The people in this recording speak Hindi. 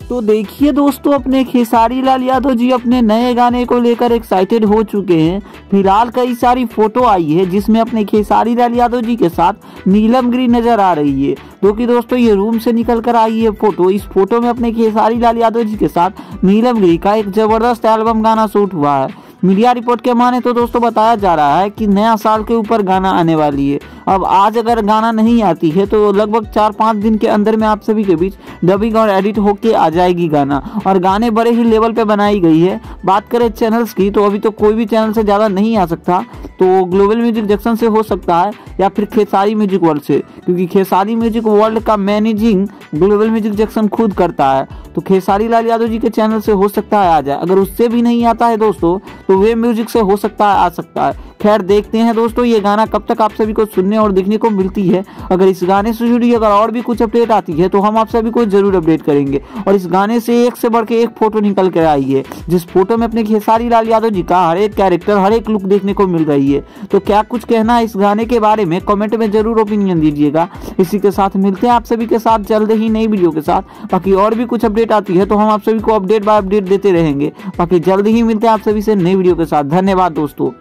तो देखिए दोस्तों, अपने खेसारी लाल यादव जी अपने नए गाने को लेकर एक्साइटेड हो चुके हैं। फिलहाल कई सारी फोटो आई है जिसमें अपने खेसारी लाल यादव जी के साथ नीलम गिरी नजर आ रही है। जो कि दोस्तों ये रूम से निकल कर आई है फोटो। इस फोटो में अपने खेसारी लाल यादव जी के साथ नीलम गिरी का एक जबरदस्त एल्बम गाना शूट हुआ है। मीडिया रिपोर्ट के माने तो दोस्तों बताया जा रहा है कि नया साल के ऊपर गाना आने वाली है। अब आज अगर गाना नहीं आती है तो लगभग 4-5 दिन के अंदर में आप सभी के बीच डबिंग और एडिट होके आ जाएगी गाना। और गाने बड़े ही लेवल पे बनाई गई है। बात करें चैनल्स की तो अभी तो कोई भी चैनल से ज़्यादा नहीं आ सकता, तो ग्लोबल म्यूजिक जंक्शन से हो सकता है या फिर खेसारी म्यूजिक वर्ल्ड से, क्योंकि खेसारी म्यूजिक वर्ल्ड का मैनेजिंग ग्लोबल म्यूजिक जंक्शन खुद करता है। तो खेसारी लाल यादव जी के चैनल से हो सकता है आ जाए। अगर उससे भी नहीं आता है दोस्तों तो वे म्यूजिक से हो सकता है आ सकता है। खैर देखते हैं दोस्तों ये गाना कब तक आप सभी को सुनने और देखने को मिलती है। अगर इस गाने से जुड़ी अगर और भी कुछ अपडेट आती है तो हम आप सभी को जरूर अपडेट करेंगे। और इस गाने से एक से बढ़ के एक फोटो निकल कर आई है, जिस फोटो में अपने खेसारी लाल यादव जी का हर एक कैरेक्टर हर एक लुक देखने को मिल रही है। तो क्या कुछ कहना है इस गाने के बारे में कमेंट में जरूर ओपिनियन दीजिएगा। इसी के साथ मिलते हैं आप सभी के साथ जल्द ही नई वीडियो के साथ। बाकी और भी कुछ अपडेट आती है तो हम आप सभी को अपडेट बाय अपडेट देते रहेंगे। बाकी जल्द ही मिलते हैं आप सभी से नई वीडियो के साथ। धन्यवाद दोस्तों।